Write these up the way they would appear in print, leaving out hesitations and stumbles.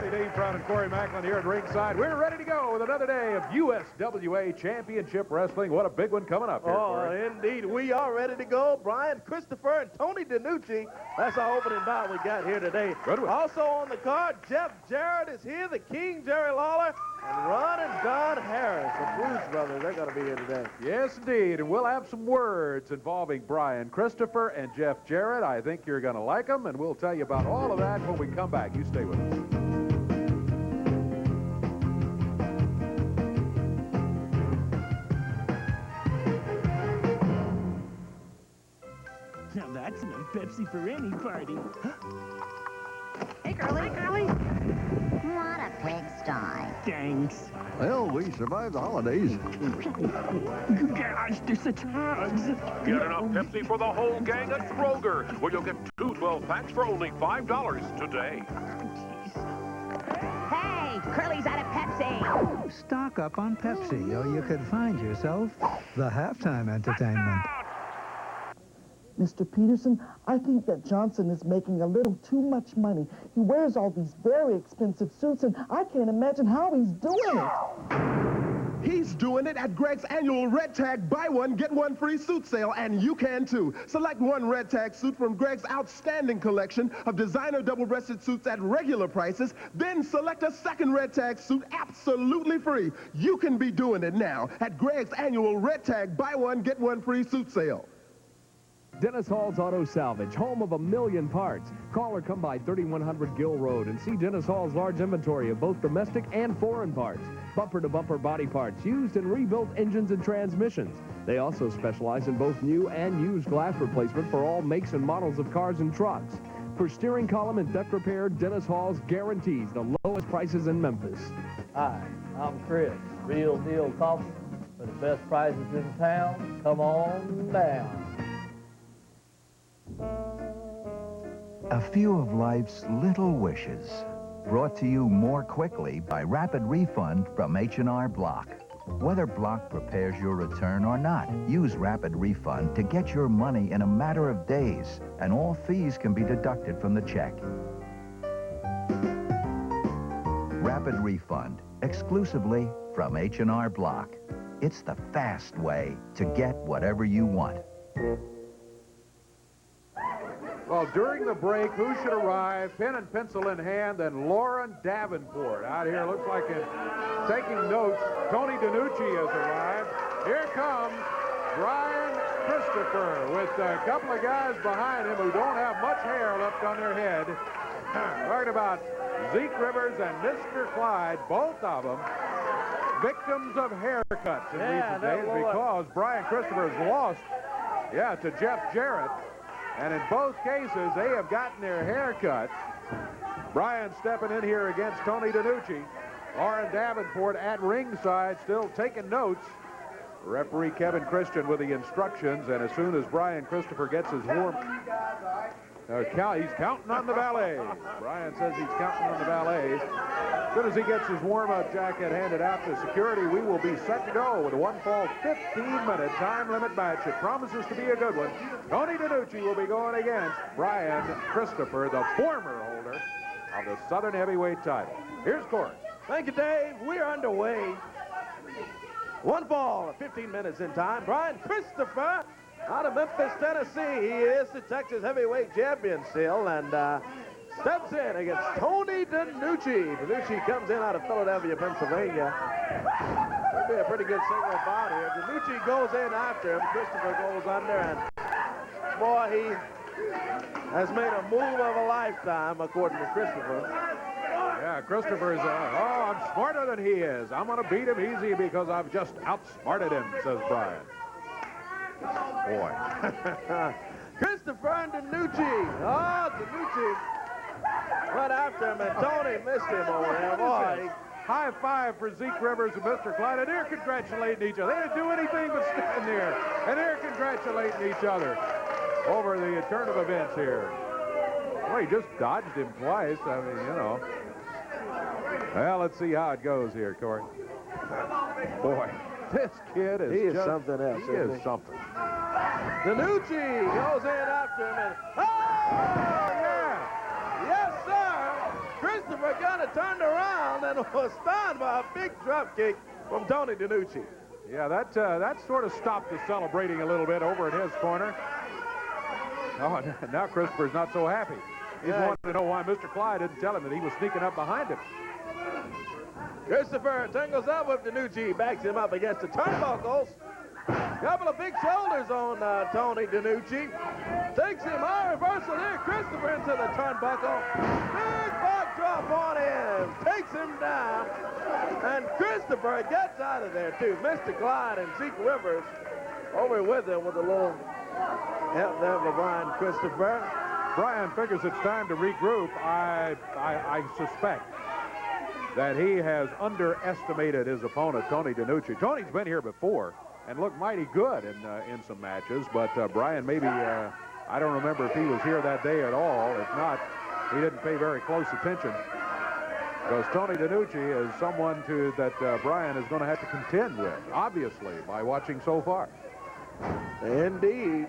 Corey Dean Brown and Corey Macklin here at ringside. We're ready to go with another day of USWA Championship Wrestling. What a big one coming up here, Corey. Indeed. We are ready to go. Brian Christopher and Tony DiNucci. That's our opening bout we got here today. Good one. Also on the card, Jeff Jarrett is here, the King Jerry Lawler, and Ron and Don Harris, the Blues Brothers. They're going to be here today. Yes, indeed. And we'll have some words involving Brian Christopher and Jeff Jarrett. I think you're going to like them, and we'll tell you about all of that when we come back. You stay with us. Now that's enough Pepsi for any party. Hey, Curly. What a pigsty. Thanks. Well, we survived the holidays. Gosh, they're such hogs. Get enough Pepsi for the whole gang at Kroger, where you'll get 2 12-packs for only $5 today. Hey, Curly's out of Pepsi. Stock up on Pepsi, or you could find yourself the halftime entertainment. Mr. Peterson, I think that Johnson is making a little too much money. He wears all these very expensive suits, and I can't imagine how he's doing it. He's doing it at Greg's annual Red Tag Buy One, Get One Free suit sale, and you can too. Select one Red Tag suit from Greg's outstanding collection of designer double-breasted suits at regular prices, then select a second Red Tag suit absolutely free. You can be doing it now at Greg's annual Red Tag Buy One, Get One Free suit sale. Dennis Hall's Auto Salvage, home of 1,000,000 parts. Call or come by 3100 Gill Road and see Dennis Hall's large inventory of both domestic and foreign parts. Bumper-to-bumper body parts, used and rebuilt engines and transmissions. They also specialize in both new and used glass replacement for all makes and models of cars and trucks. For steering column and deck repair, Dennis Hall's guarantees the lowest prices in Memphis. Hi, I'm Chris. Real Deal Coffee for the best prices in town. Come on down. A few of life's little wishes, brought to you more quickly by Rapid Refund from H&R Block. Whether Block prepares your return or not, use Rapid Refund to get your money in a matter of days, and all fees can be deducted from the check. Rapid Refund, exclusively from H&R Block. It's the fast way to get whatever you want. Well, during the break, who should arrive, pen and pencil in hand, and Lauren Davenport out here. Looks like taking notes. Tony DiNucci has arrived. Here comes Brian Christopher with a couple of guys behind him who don't have much hair left on their head. Talking about Zeke Rivers and Mr. Clyde, both of them victims of haircuts in recent days because Brian Christopher has lost, to Jeff Jarrett. And in both cases, they have gotten their hair cut. Brian stepping in here against Tony DiNucci. Lauren Davenport at ringside, still taking notes. Referee Kevin Christian with the instructions, and as soon as Brian Christopher gets his warm... he's counting on the valet. Brian says he's counting on the valet. As soon as he gets his warm-up jacket handed out to security, we will be set to go with a one-fall 15-minute time limit match. It promises to be a good one. Tony DiNucci will be going against Brian Christopher, the former holder of the Southern Heavyweight title. Here's Corey. Thank you, Dave. We're underway. One fall, 15 minutes in time. Brian Christopher out of Memphis, Tennessee. He is the Texas Heavyweight Champion still, and steps in against Tony DiNucci. DiNucci comes in out of Philadelphia, Pennsylvania. Could be a pretty good single bout here. DiNucci goes in after him. Christopher goes under, and boy, he has made a move of a lifetime, according to Christopher. Yeah, Christopher's, I'm smarter than he is. I'm going to beat him easy because I've just outsmarted him, says Brian. Boy. Christopher and DiNucci. Oh, DiNucci went after him, and Tony missed him over there. Boy. High five for Zeke Rivers and Mr. Clyde, and they're congratulating each other. They didn't do anything but stand there, and they're congratulating each other over the turn of events here. Well, he just dodged him twice. I mean, you know. Well, let's see how it goes here, Corey. Boy, this kid is He is something else. He is something. DiNucci goes in after him, and yeah! Yes, sir! Christopher kind of turned and was stunned by a big drop kick from Tony DiNucci. Yeah, that sort of stopped the celebrating a little bit over in his corner. Oh, now Christopher's not so happy. He's wanting to know why Mr. Clyde didn't tell him that he was sneaking up behind him. Christopher tangles up with DiNucci, backs him up against the turnbuckles. Couple of big shoulders on Tony DiNucci. Takes him high reversal here. Christopher into the turnbuckle. Big backdrop on him. Takes him down. And Christopher gets out of there, too. Mr. Clyde and Zeke Rivers over with him with a little help there for Brian Christopher. Brian figures it's time to regroup. I suspect that he has underestimated his opponent, Tony DiNucci. Tony's been here before and looked mighty good in some matches, but Brian maybe, I don't remember if he was here that day at all. If not, he didn't pay very close attention, because Tony DiNucci is someone that Brian is going to have to contend with, obviously, by watching so far. Indeed.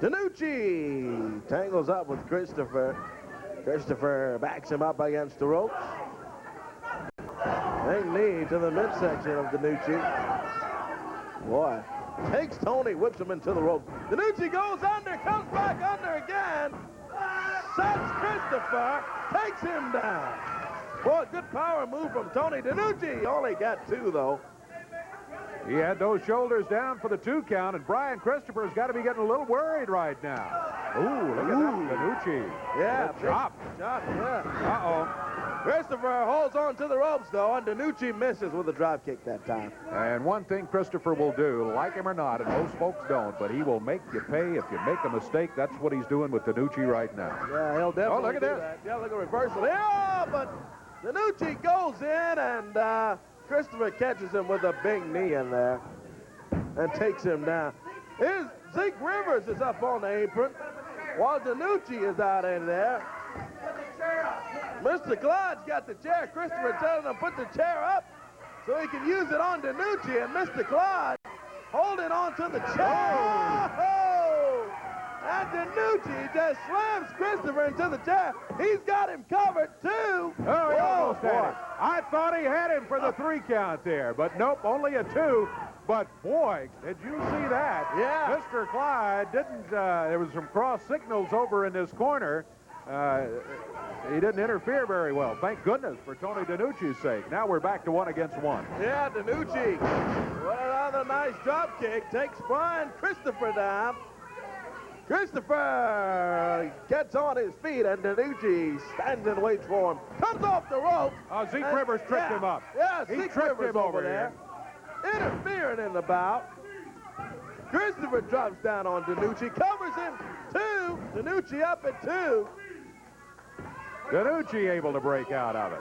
DiNucci tangles up with Christopher. Christopher backs him up against the ropes. Big knee to the midsection of DiNucci. Boy, takes Tony, whips him into the ropes. DiNucci goes under, comes back under again. Sets Christopher, takes him down. Boy, good power move from Tony DiNucci. Only got two, though. He had those shoulders down for the 2 count, and Brian Christopher's got to be getting a little worried right now. Ooh, look at that, DiNucci. Yeah, chop. Chop, yeah. Uh-oh. Christopher holds on to the ropes, though, and DiNucci misses with a drop kick that time. And one thing Christopher will do, like him or not, and most folks don't, but he will make you pay if you make a mistake. That's what he's doing with DiNucci right now. Yeah, he'll definitely look at do this. that. Yeah, look at reversal. Yeah, but DiNucci goes in, and Christopher catches him with a big knee in there and takes him down. Here's Zeke Rivers is up on the apron while DiNucci is out in there. Mr. Clyde's got the chair. Christopher telling him to put the chair up so he can use it on DiNucci, and Mr. Clyde holding on to the chair. Oh! And DiNucci just slams Christopher into the chair. He's got him covered, too. Oh, he almost had it. I thought he had him for the 3 count there, but nope, only a 2. But, boy, did you see that? Yeah. Mr. Clyde didn't, there was some cross signals over in this corner. He didn't interfere very well. Thank goodness for Tony DiNucci's sake. Now we're back to 1 against 1. Yeah, DiNucci. What another nice drop kick. Takes Brian Christopher down. Christopher gets on his feet, and DiNucci stands and waits for him. Comes off the rope. Zeke Rivers tripped him up. Yeah, he Zeke tripped Rivers him over there. Interfering in the bout. Christopher drops down on DiNucci. Covers him 2. DiNucci up at 2. DiNucci able to break out of it.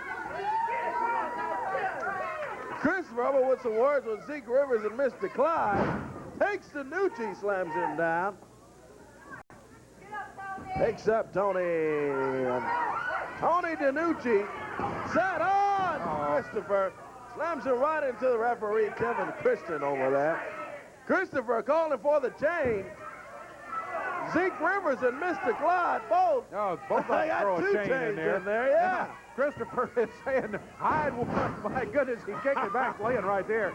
Christopher over with some words with Zeke Rivers and Mr. Clyde. Takes DiNucci, slams him down. Picks up Tony. And Tony DiNucci set on Christopher. Slams him right into the referee, Kevin Christian, over there. Christopher calling for the chain. Zeke Rivers and Mr. Clyde both. Both of them throw a chain in there. Yeah. Christopher is saying, I'd want, my goodness, he kicked it back, laying right there.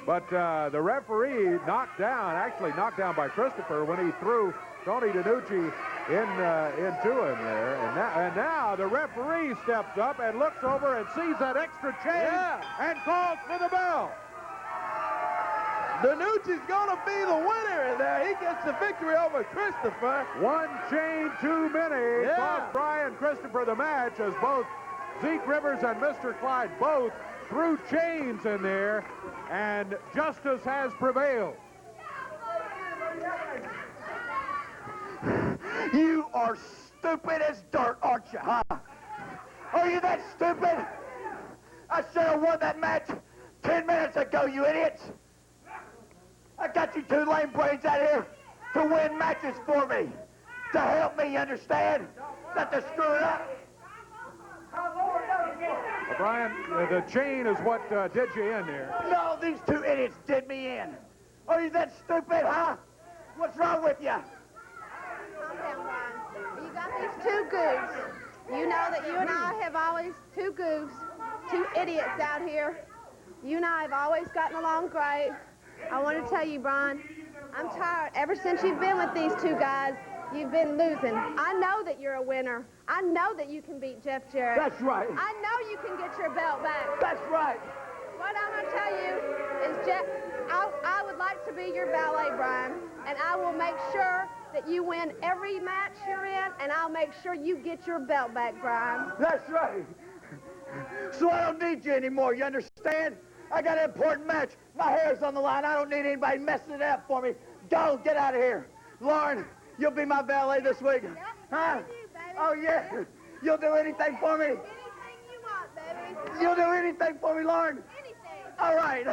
But the referee knocked down by Christopher when he threw Tony DiNucci into him there. And now the referee steps up and looks over and sees that extra chain and calls for the bell. DiNucci's going to be the winner in there. He gets the victory over Christopher. 1 chain too many. Cost Brian Christopher the match, as both Zeke Rivers and Mr. Clyde both threw chains in there, and justice has prevailed. You are stupid as dirt, aren't you, huh? Are you that stupid? I should have won that match 10 minutes ago, you idiots. I got you 2 lame brains out here to win matches for me. To help me, you understand? Not to screw it up. Well, Brian, the chain is what did you in there. No, these 2 idiots did me in. Are you that stupid, huh? What's wrong with you? Calm down, Brian. You got these 2 goons. You know that you and I have always two goofs, two idiots out here. You and I have always gotten along great. I want to tell you, Brian, I'm tired. Ever since you've been with these two guys, you've been losing. I know that you're a winner. I know that you can beat Jeff Jarrett. That's right. I know you can get your belt back. That's right. What I'm going to tell you is, Jeff, I would like to be your valet, Brian, and I will make sure that you win every match you're in, and I'll make sure you get your belt back, Brian. That's right. So I don't need you anymore, you understand? I got an important match. My hair's on the line. I don't need anybody messing it up for me. Go, get out of here. Lauren, you'll be my valet this week. Yep, huh? I do, baby. Oh, yeah. You'll do anything for me? Anything you want, baby. You'll do anything for me, Lauren? Anything. All right.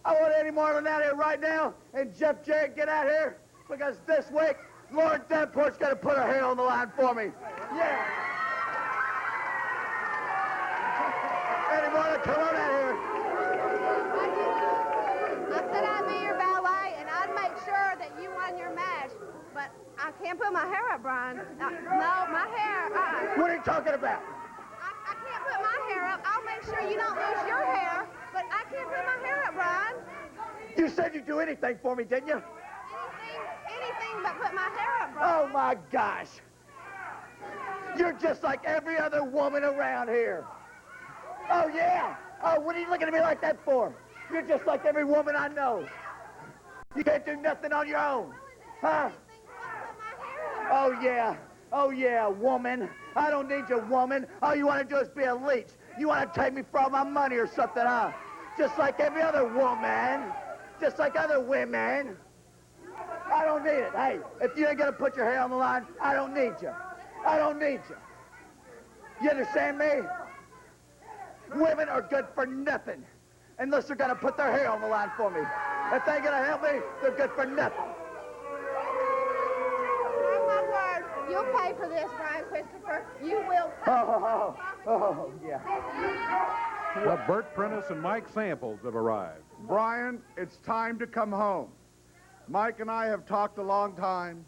I want Eddie Marlin out here right now, and Jeff Jarrett get out here, because this week, Lauren Davenport's got to put her hair on the line for me. Yeah. Eddie Marlin, come on out here. I said I'd be your valet, and I'd make sure that you won your match, but I can't put my hair up, Brian. No, my hair, What are you talking about? I can't put my hair up. I'll make sure you don't lose your hair, but I can't put my hair up, Brian. You said you'd do anything for me, didn't you? Anything but put my hair up, Brian. Oh, my gosh. You're just like every other woman around here. Oh, yeah. Oh, what are you looking at me like that for? You're just like every woman I know. You can't do nothing on your own. Huh? Oh, yeah. Oh, yeah, woman. I don't need you, woman. All you want to do is be a leech. You want to take me for all my money or something, huh? Just like every other woman. Just like other women. I don't need it. Hey, if you ain't going to put your hair on the line, I don't need you. I don't need you. You understand me? Women are good for nothing unless they're going to put their hair on the line for me. If they ain't going to help me, they're good for nothing. Oh, my word. You'll pay for this, Brian Christopher. You will pay. Oh, yeah. Well, Bert Prentice and Mike Samples have arrived. Brian, it's time to come home. Mike and I have talked a long time.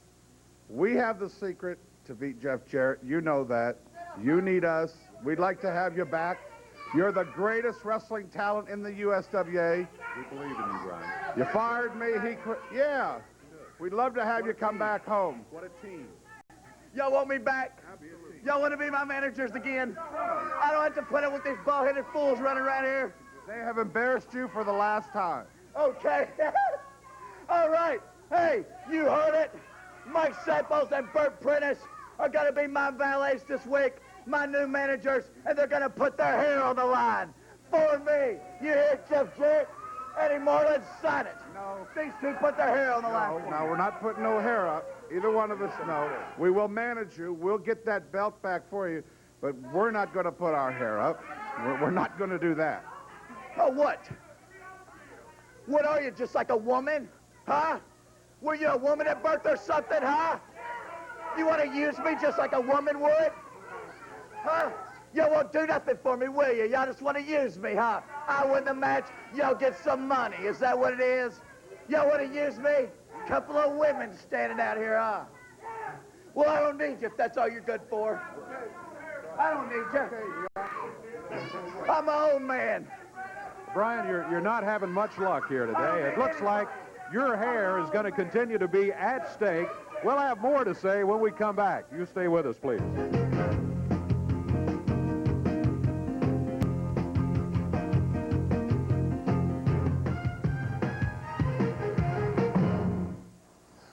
We have the secret to beat Jeff Jarrett. You know that. You need us. We'd like to have you back. You're the greatest wrestling talent in the USWA. We believe in you, Brian. You fired me. He quit. Yeah. We'd love to have you come back home. What a team. Y'all want me back? Y'all want to be my managers again? I don't have to put up with these bald-headed fools running around here. They have embarrassed you for the last time. Okay. All right. Hey, you heard it. Mike Samples and Bert Prentice are going to be my valets this week, my new managers, and they're going to put their hair on the line for me. You hear Jeff Jarrett? Eddie Marlin, sign it. No. These two put their hair on the line. No, we're not putting no hair up. Either one of us, no. We will manage you. We'll get that belt back for you, but we're not going to put our hair up. We're not going to do that. Oh, what? What are you, just like a woman? Huh? Were you a woman at birth or something, huh? You want to use me just like a woman would? Huh? You won't do nothing for me, will you? Y'all just want to use me, huh? I win the match, y'all get some money. Is that what it is? Y'all want to use me? Couple of women standing out here, huh? Well, I don't need you if that's all you're good for. I don't need you. I'm my own man. Brian, you're not having much luck here today. It looks like your hair is going to continue to be at stake. We'll have more to say when we come back. You stay with us, please.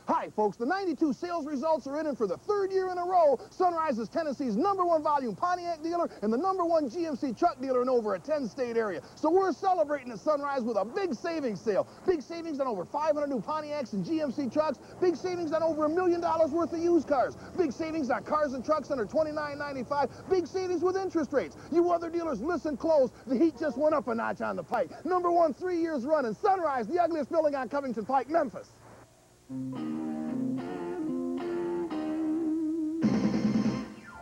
Hi, folks. The 92 sales results are in, and for the third year in a row, Sunrise is Tennessee's #1 volume Pontiac dealer and the #1 GMC truck dealer in over a 10-state area. So we're celebrating at Sunrise with a big savings sale. Big savings on over 500 new Pontiacs and GMC trucks. Big savings on over $1 million worth of used cars. Big savings on cars and trucks under $29.95. Big savings with interest rates. You other dealers, listen close. The heat just went up a notch on the pike. #1 3 years running. Sunrise, the ugliest building on Covington Pike, Memphis.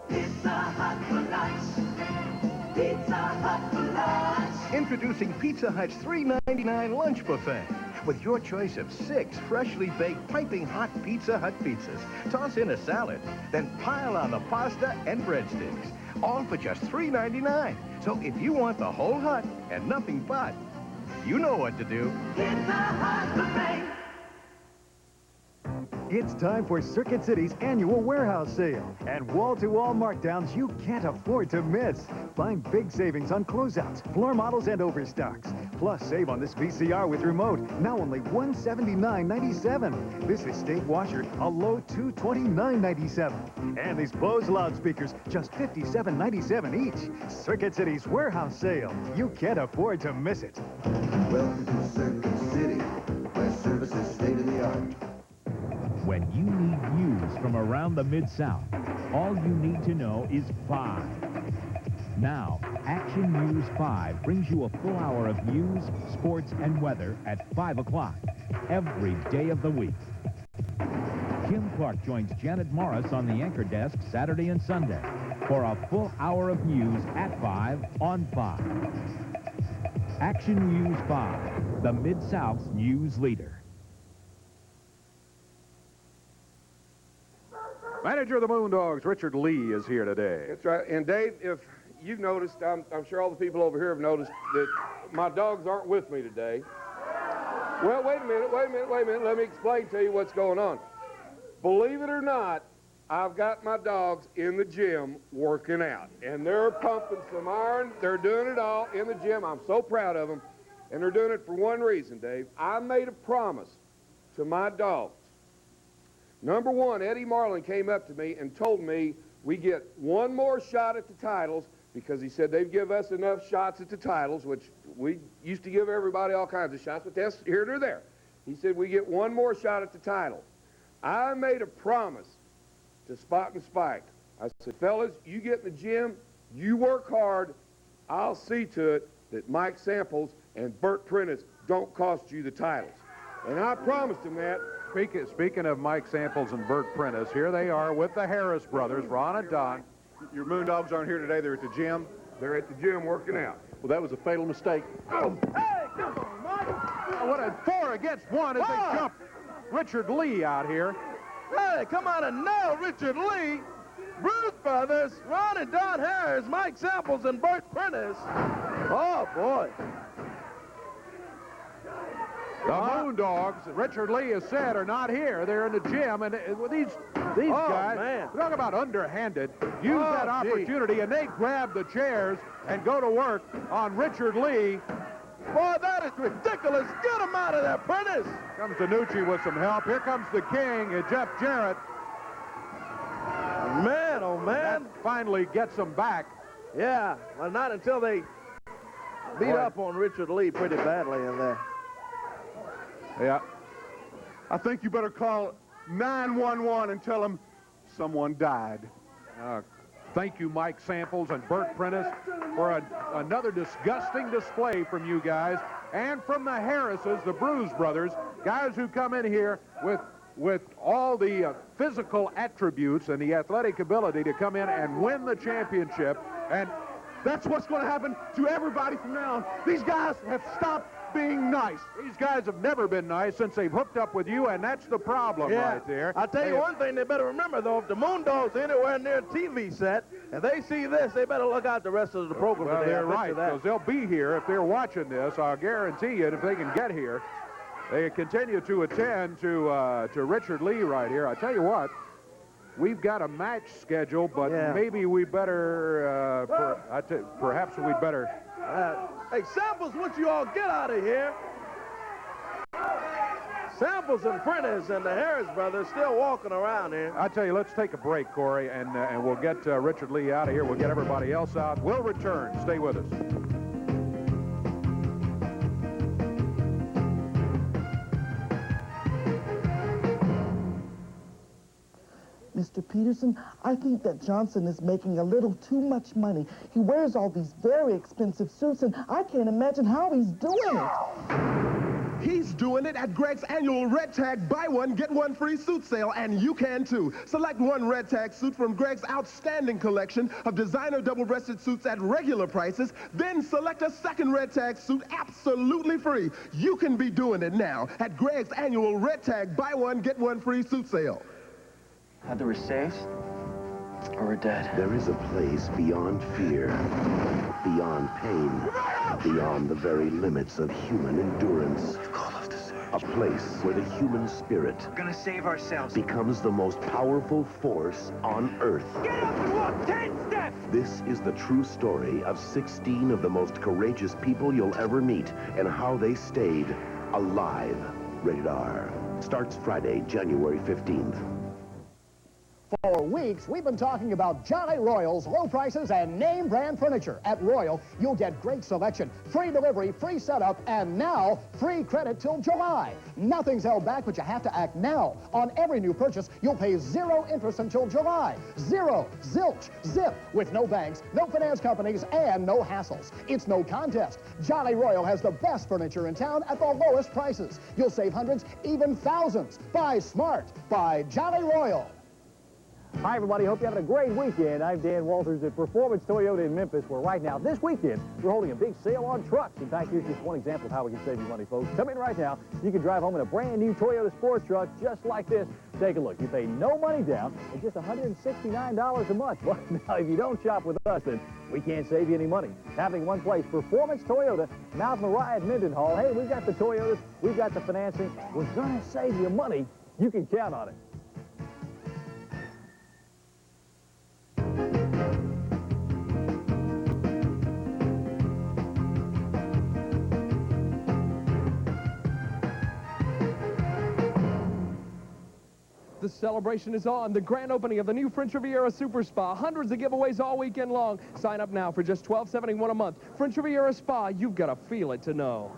Pizza Hut for lunch. Pizza Hut for lunch. Introducing Pizza Hut's $3.99 lunch buffet. with your choice of 6 freshly baked, piping hot Pizza Hut pizzas. Toss in a salad, then pile on the pasta and breadsticks, all for just $3.99. So if you want the whole hut and nothing but, you know what to do. Pizza Hut buffet. It's time for Circuit City's annual warehouse sale and wall-to-wall markdowns you can't afford to miss. Find big savings on closeouts, floor models, and overstocks. Plus, save on this VCR with remote, now only $179.97. This estate washer, a low $229.97. And these Bose loudspeakers, just $57.97 each. Circuit City's warehouse sale. You can't afford to miss it. Welcome to Circuit City, where service is state-of-the-art. When you need news from around the Mid-South, all you need to know is 5. Now, Action News 5 brings you a full hour of news, sports, and weather at 5 o'clock every day of the week. Kim Clark joins Janet Morris on the anchor desk Saturday and Sunday for a full hour of news at 5 on 5. Action News 5, the Mid-South's news leader. Manager of the Moondogs, Richard Lee, is here today. That's right. And Dave, if you've noticed, I'm sure all the people over here have noticed that my dogs aren't with me today. Well, wait a minute. Let me explain to you what's going on. Believe it or not, I've got my dogs in the gym working out. And they're pumping some iron. They're doing it all in the gym. I'm so proud of them. And they're doing it for one reason, Dave. I made a promise to my dogs. Number one, Eddie Marlin came up to me and told me we get one more shot at the titles because he said they've give us enough shots at the titles, which we used to give everybody all kinds of shots, but that's here or there. He said we get one more shot at the title. I made a promise to Spot and Spike. I said, fellas, you get in the gym, you work hard, I'll see to it that Mike Samples and Bert Prentice don't cost you the titles. And I promised him that. Speaking of Mike Samples and Bert Prentice, here they are with the Harris brothers, Ron and Don. Your Moondogs aren't here today. They're at the gym. They're at the gym working out. Well, that was a fatal mistake. Oh. Hey, come on, Mike. What a 4 against 1 as they jump Richard Lee out here. Hey, come on and nail Richard Lee. Bruce Brothers, Ron and Don Harris, Mike Samples, and Bert Prentice. Oh, boy. The Moondogs, Richard Lee has said, are not here. They're in the gym, and these guys, man. talk about underhanded, use that opportunity, and they grab the chairs and go to work on Richard Lee. Boy, that is ridiculous. Get him out of there, Prentice. Comes DiNucci with some help. Here comes the king, Jeff Jarrett. Man, oh, man. That finally gets them back. Yeah, well, not until they beat up on Richard Lee pretty badly in there. Yeah. I think you better call 911 and tell them someone died. Thank you, Mike Samples and Bert Prentice, for another disgusting display from you guys and from the Harrises, the Bruise brothers, guys who come in here with all the physical attributes and the athletic ability to come in and win the championship. And that's what's going to happen to everybody from now on. These guys have stopped being nice. These guys have never been nice since they've hooked up with you, and that's the problem right there. I'll tell you one thing they better remember, though. If the Moondogs are anywhere near a TV set and they see this, they better look out the rest of the program Well, today. they're right, because they'll be here if they're watching this. I'll guarantee you, if they can get here. They continue to attend to Richard Lee right here. I tell you what, we've got a match scheduled, but maybe we better, perhaps we'd better... Hey, Samples, what you all get out of here? Samples and Prentice and the Harris brothers still walking around here. I tell you, let's take a break, Corey, and we'll get Richard Lee out of here. We'll get everybody else out. We'll return. Stay with us. Mr. Peterson, I think that Johnson is making a little too much money. He wears all these very expensive suits, and I can't imagine how he's doing it. He's doing it at Greg's annual Red Tag Buy One, Get One Free suit sale, and you can too. Select one Red Tag suit from Greg's outstanding collection of designer double-breasted suits at regular prices, then select a second Red Tag suit absolutely free. You can be doing it now at Greg's annual Red Tag Buy One, Get One Free suit sale. Either we're safe or we're dead. There is a place beyond fear, beyond pain, beyond the very limits of human endurance. You called us to search. A place where the human spirit We're gonna save ourselves. becomes the most powerful force on Earth. Get up and walk 10 steps! This is the true story of 16 of the most courageous people you'll ever meet and how they stayed alive. Rated R. Starts Friday, January 15th. For weeks, we've been talking about Jolly Royal's low prices and name brand furniture. At Royal, you'll get great selection, free delivery, free setup, and now free credit till July. Nothing's held back, but you have to act now. On every new purchase, you'll pay 0 interest until July. 0, zilch, zip, with no banks, no finance companies, and no hassles. It's no contest. Jolly Royal has the best furniture in town at the lowest prices. You'll save hundreds, even thousands. Buy smart. Buy Jolly Royal. Hi, everybody. Hope you're having a great weekend. I'm Dan Walters at Performance Toyota in Memphis, where right now, this weekend, we're holding a big sale on trucks. In fact, here's just one example of how we can save you money, folks. Come in right now. You can drive home in a brand new Toyota sports truck just like this. Take a look. You pay no money down and just $169 a month. Well, now, if you don't shop with us, then we can't save you any money. Happening one place, Performance Toyota, Mount Moriah at Mendenhall. Hey, we've got the Toyotas. We've got the financing. We're going to save you money. You can count on it. The celebration is on. The grand opening of the new French Riviera Super Spa. Hundreds of giveaways all weekend long. Sign up now for just $12.71 a month. French Riviera Spa, you've got to feel it to know.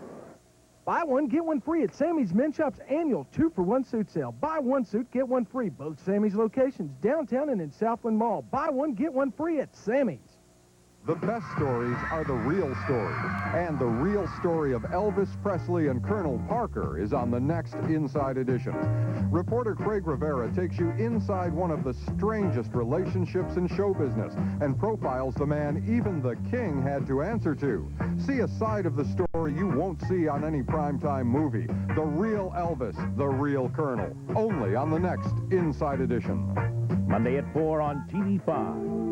Buy one, get one free at Sammy's Men's Shop's annual 2-for-1 suit sale. Buy one suit, get one free. Both Sammy's locations, downtown and in Southland Mall. Buy one, get one free at Sammy's. The best stories are the real stories. And the real story of Elvis Presley and Colonel Parker is on the next Inside Edition. Reporter Craig Rivera takes you inside one of the strangest relationships in show business and profiles the man even the king had to answer to. See a side of the story you won't see on any primetime movie. The real Elvis, the real Colonel. Only on the next Inside Edition. Monday at 4 on TV5.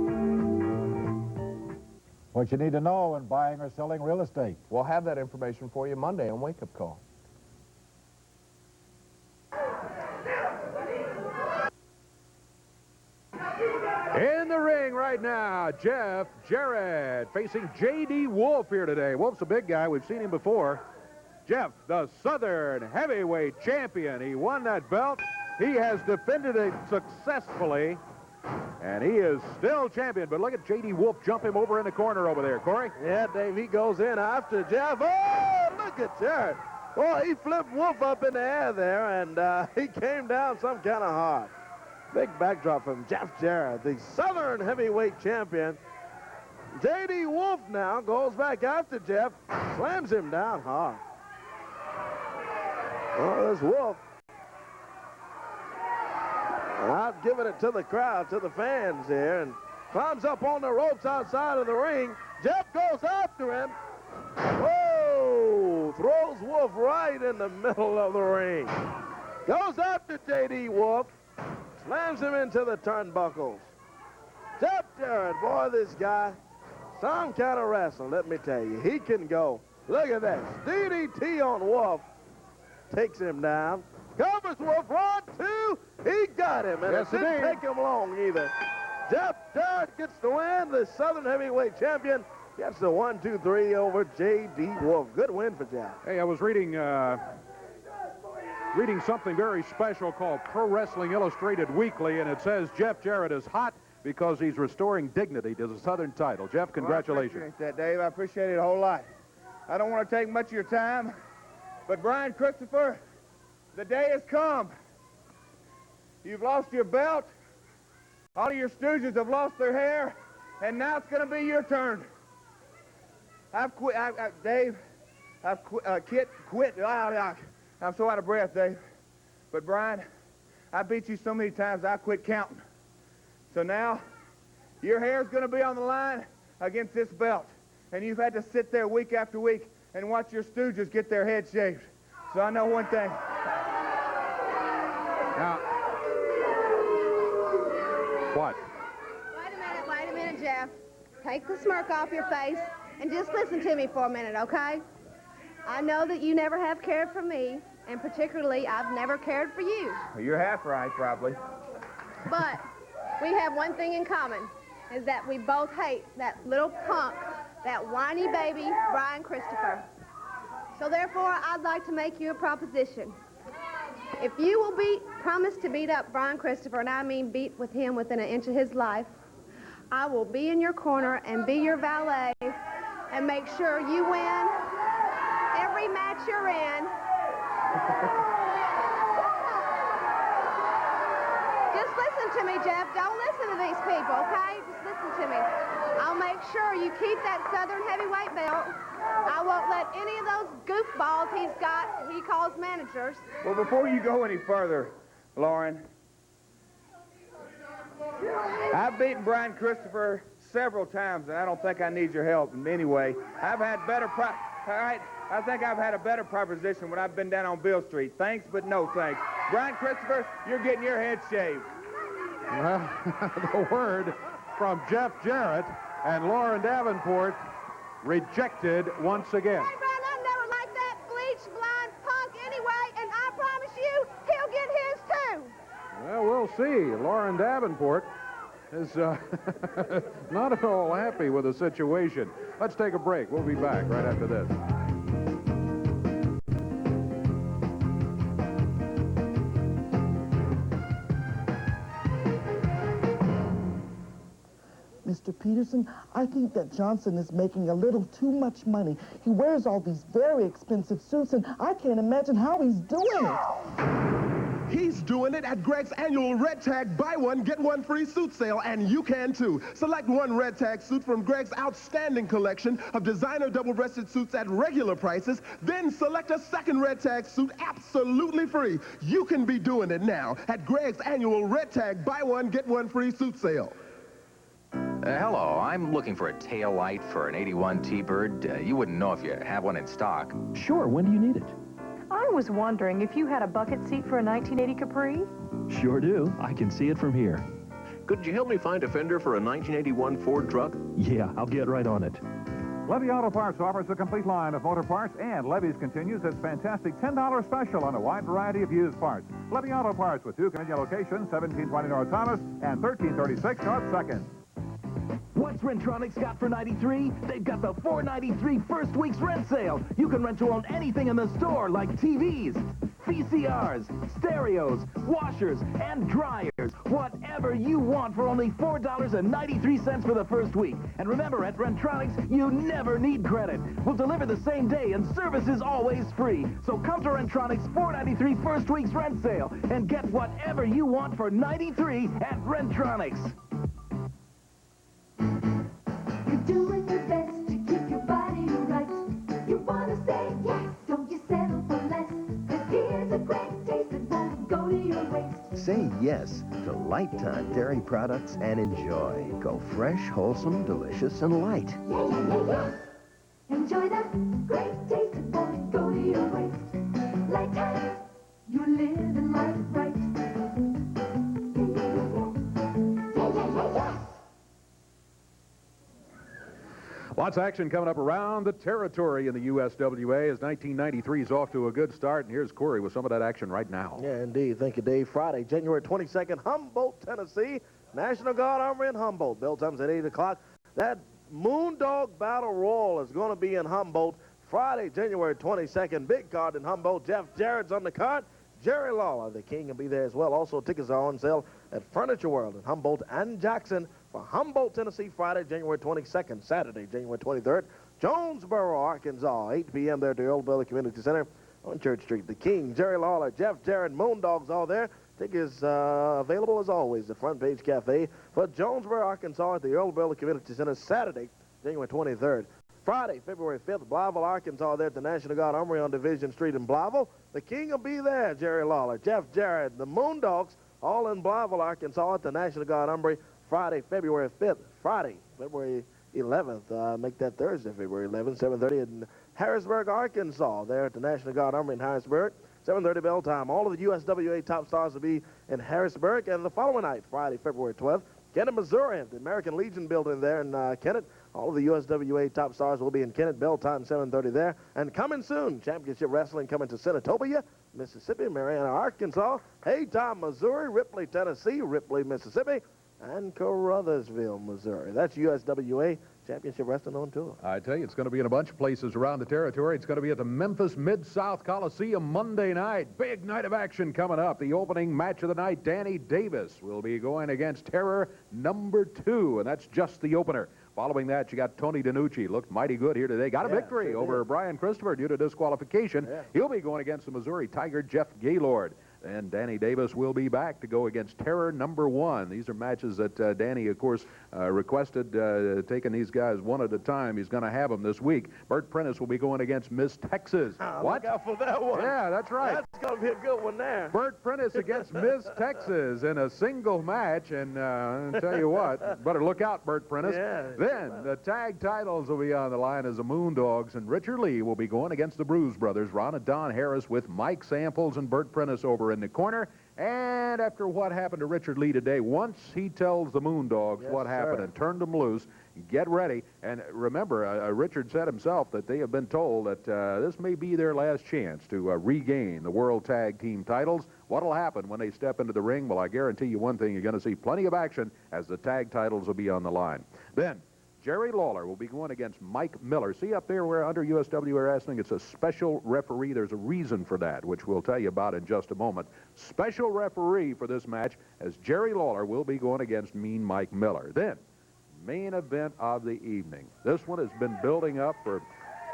What you need to know when buying or selling real estate. We'll have that information for you Monday on Wake Up Call. In the ring right now, Jeff Jarrett facing J.D. Wolf here today. Wolf's a big guy. We've seen him before. Jeff, the Southern Heavyweight Champion. He won that belt. He has defended it successfully. And he is still champion, but look at J.D. Wolf jump him over in the corner over there, Corey. Yeah, Dave, he goes in after Jeff. Oh, look at Jarrett. Boy, he flipped Wolf up in the air there, and he came down some kind of hard. Big backdrop from Jeff Jarrett, the Southern Heavyweight Champion. J.D. Wolf now goes back after Jeff, slams him down hard. Oh, this Wolf. Out giving it to the crowd, to the fans here, and climbs up on the ropes outside of the ring. Jeff goes after him. Whoa! Throws Wolf right in the middle of the ring. Goes after J.D. Wolf. Slams him into the turnbuckles. Jeff Jarrett, boy, this guy, some kind of wrestler, let me tell you. He can go. Look at that. DDT on Wolf. Takes him down. Covers Wolf, 1, 2. He got him, and yes, it didn't take him long either. Jeff Jarrett gets the win. The Southern Heavyweight Champion gets the 1, 2, 3 over J.D. Wolf. Good win for Jeff. Hey, I was reading something very special called Pro Wrestling Illustrated Weekly, and it says Jeff Jarrett is hot because he's restoring dignity to the Southern title. Jeff, congratulations. Well, I appreciate that, Dave. I appreciate it a whole lot. I don't want to take much of your time, but Brian Christopher, the day has come. You've lost your belt. All of your stooges have lost their hair, and now it's going to be your turn. Dave, I've quit. I'm so out of breath, Dave. But, Brian, I beat you so many times I quit counting. So now, your hair's going to be on the line against this belt. And you've had to sit there week after week and watch your stooges get their heads shaved. So I know one thing. Now, what? Wait a minute, Jeff. Take the smirk off your face and just listen to me for a minute, okay? I know that you never have cared for me, and particularly I've never cared for you. Well, you're half right, probably. But we have one thing in common, is that we both hate that little punk, that whiny baby, Brian Christopher. So therefore, I'd like to make you a proposition. If you will promise to beat up Brian Christopher, and I mean beat with him within an inch of his life, I will be in your corner and be your valet and make sure you win every match you're in. Just listen to me, Jeff. Don't listen to these people, okay? Just listen to me. I'll make sure you keep that Southern heavyweight belt. I won't let any of those goofballs he calls managers. Well, before you go any further, Lauren, I've beaten Brian Christopher several times, and I don't think I need your help in any way. I've had better I think I've had a better proposition when I've been down on Bill Street. Thanks, but no thanks. Brian Christopher, you're getting your head shaved. Well, the word from Jeff Jarrett and Lauren Davenport rejected once again. Hey, Brian, I never liked that bleach blind punk anyway, and I promise you, he'll get his too. Well, we'll see. Lauren Davenport is not at all happy with the situation. Let's take a break. We'll be back right after this. Mr. Peterson, I think that Johnson is making a little too much money. He wears all these very expensive suits, and I can't imagine how he's doing it. He's doing it at Greg's annual Red Tag Buy One, Get One Free suit sale, and you can too. Select one Red Tag suit from Greg's outstanding collection of designer double-breasted suits at regular prices, then select a second Red Tag suit absolutely free. You can be doing it now at Greg's annual Red Tag Buy One, Get One Free suit sale. Hello, I'm looking for a tail light for an 81 T-Bird. You wouldn't know if you have one in stock. Sure, when do you need it? I was wondering if you had a bucket seat for a 1980 Capri? Sure do. I can see it from here. Could you help me find a fender for a 1981 Ford truck? Yeah, I'll get right on it. Levy Auto Parts offers a complete line of motor parts, and Levy's continues its fantastic $10 special on a wide variety of used parts. Levy Auto Parts with two convenient locations, 1720 North Thomas and 1336 North 2nd. What's Rentronics got for 93? They've got the 493 first week's rent sale. You can rent to own anything in the store like TVs, VCRs, stereos, washers, and dryers. Whatever you want for only $4.93 for the first week. And remember, at Rentronics, you never need credit. We'll deliver the same day, and service is always free. So come to Rentronics' 493 first week's rent sale and get whatever you want for 93 at Rentronics. Doing your best to keep your body right. You want to say yes, don't you settle for less. 'Cause here's a great taste that won't go to your waste. Say yes to Lifetime dairy products and enjoy. Go fresh, wholesome, delicious, and light. Yeah, yeah, yeah, yeah. Enjoy that great taste that won't go to your waste. Lifetime, you're living life right. Yeah, yeah, yeah, yeah. Yeah, yeah, yeah, yeah. Lots of action coming up around the territory in the USWA as 1993 is off to a good start. And here's Corey with some of that action right now. Yeah, indeed. Thank you, Dave. Friday, January 22nd, Humboldt, Tennessee. National Guard Armory in Humboldt. Bell times at 8 o'clock. That Moondog Battle Royal is going to be in Humboldt. Friday, January 22nd. Big card in Humboldt. Jeff Jarrett's on the card. Jerry Lawler, the king, will be there as well. Also, tickets are on sale at Furniture World in Humboldt and Jackson for Humboldt, Tennessee, Friday, January 22nd. Saturday, January 23rd, Jonesboro, Arkansas, 8 p.m. there at the Earl Bailey Community Center on Church Street. The king, Jerry Lawler, Jeff Jarrett, Moondogs all there. Tickets available, as always, at Front Page Cafe for Jonesboro, Arkansas at the Earl Bailey Community Center, Saturday, January 23rd. Friday, February 5th, Blytheville, Arkansas, there at the National Guard Armory on Division Street in Blytheville. The King will be there, Jerry Lawler, Jeff Jarrett, the Moondogs, all in Blytheville, Arkansas at the National Guard Armory Friday, February 5th. Friday, February 11th, make that Thursday, February 11th, 7:30 in Harrisburg, Arkansas, there at the National Guard Armory in Harrisburg. 7:30 bell time. All of the USWA top stars will be in Harrisburg. And the following night, Friday, February 12th, Kennett, Missouri, at the American Legion building there in Kennett. All of the USWA top stars will be in Kennett. Bell time, 7:30 there. And coming soon, Championship Wrestling coming to Senatobia, Mississippi, Marianna, Arkansas, Haytom, Missouri, Ripley, Tennessee, Ripley, Mississippi, and Caruthersville, Missouri. That's USWA Championship Wrestling on tour. I tell you, it's going to be in a bunch of places around the territory. It's going to be at the Memphis Mid-South Coliseum Monday night. Big night of action coming up. The opening match of the night, Danny Davis will be going against Terror number 2, and that's just the opener. Following that, you got Tony DiNucci. Looked mighty good here today. Got a victory over Brian Christopher due to disqualification. He'll be going against the Missouri Tiger, Jeff Gaylord. And Danny Davis will be back to go against Terror number 1. These are matches that Danny, of course, requested, taking these guys one at a time. He's going to have them this week. Bert Prentice will be going against Miss Texas. What? Look out for that one. Yeah, that's right. That's going to be a good one there. Bert Prentice against Miss Texas in a single match. And I'll tell you what, better look out, Bert Prentice. Yeah, then the tag titles will be on the line as the Moondogs. And Richard Lee will be going against the Bruise Brothers, Ron and Don Harris, with Mike Samples and Bert Prentice over in the corner. And after what happened to Richard Lee today, once he tells the Moondogs what happened and turned them loose, get ready. And remember, Richard said himself that they have been told that this may be their last chance to regain the World Tag Team titles. What'll happen when they step into the ring? Well, I guarantee you one thing, you're going to see plenty of action as the tag titles will be on the line. Then Jerry Lawler will be going against Mike Miller. See up there where under USWA Wrestling, it's a special referee. There's a reason for that, which we'll tell you about in just a moment. Special referee for this match as Jerry Lawler will be going against Mean Mike Miller. Then, main event of the evening. This one has been building up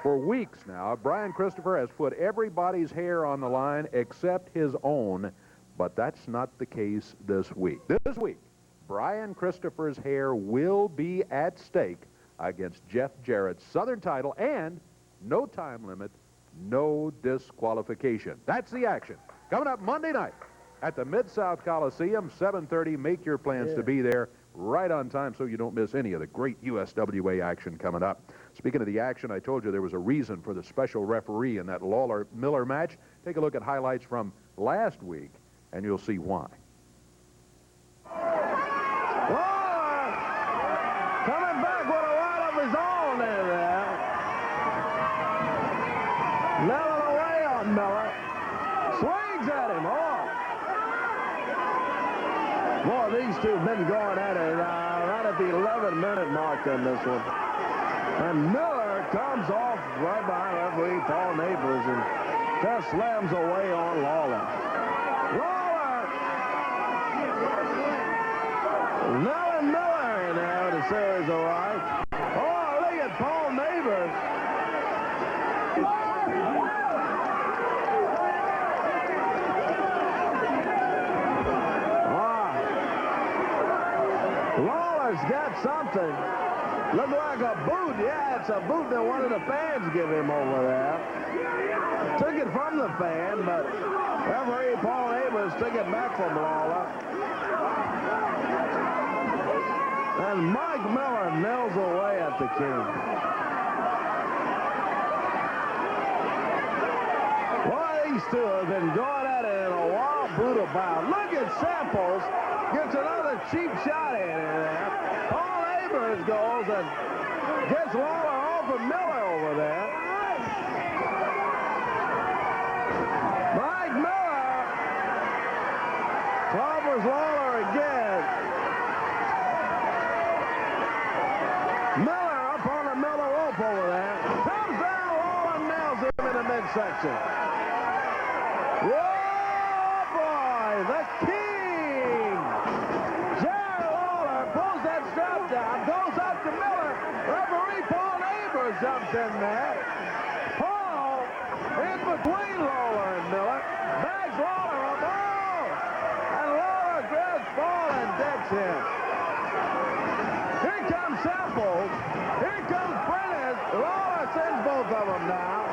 for weeks now. Brian Christopher has put everybody's hair on the line except his own, but that's not the case this week. This week, Brian Christopher's hair will be at stake against Jeff Jarrett's Southern title, and no time limit, no disqualification. That's the action. Coming up Monday night at the Mid-South Coliseum, 7:30. Make your plans to be there right on time so you don't miss any of the great USWA action coming up. Speaking of the action, I told you there was a reason for the special referee in that Lawler-Miller match. Take a look at highlights from last week, and you'll see why. Coming back with a right of his own there. Level away on Miller. Swings at him. Boy, these two have been going at it right at the 11-minute mark on this one. And Miller comes off right behind referee Paul Neighbors and just slams away on Lawler. Now Miller in there with a series of rights. Oh, look at Paul Neighbors. Lawler's got something. Look like a boot. Yeah, it's a boot that one of the fans give him over there. Took it from the fan, but referee Paul Neighbors took it back from Lawler. And Mike Miller nails away at the King. Boy, these two have been going at it in a wild, brutal bout. Look at Samples. Gets another cheap shot in there. Paul Neighbors goes and gets Lawler off of Miller over there. Mike Miller clobbers Lawler again. Miller up on the Miller rope over there. Comes down, Lawler nails him in the midsection. Whoa, boy, the King! Jerry Lawler pulls that strap down, goes up to Miller. Referee Paul Neighbors jumps in there. Paul in between Lawler and Miller. Bags Lawler up. Oh! And Lawler grabs Paul and decks him. Here comes Samples. Here comes Prentice. Lawler of them now.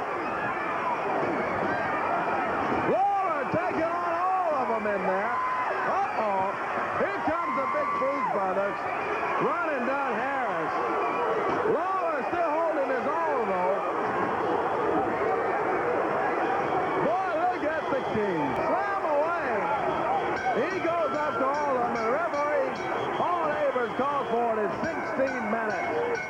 Lawler taking on all of them in there. Uh-oh. Here comes the Big Booze Brothers. Running down Harris. Lawler still holding his own, though. Boy, look at the King. Slam away. He goes up to all of them. The referee, Paul Neighbors, calls for it at 16 minutes.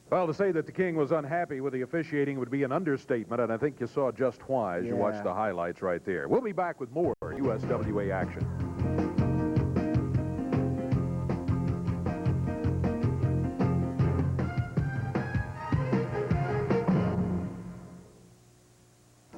Well, to say that the King was unhappy with the officiating would be an understatement, and I think you saw just why as you watched the highlights right there. We'll be back with more USWA action.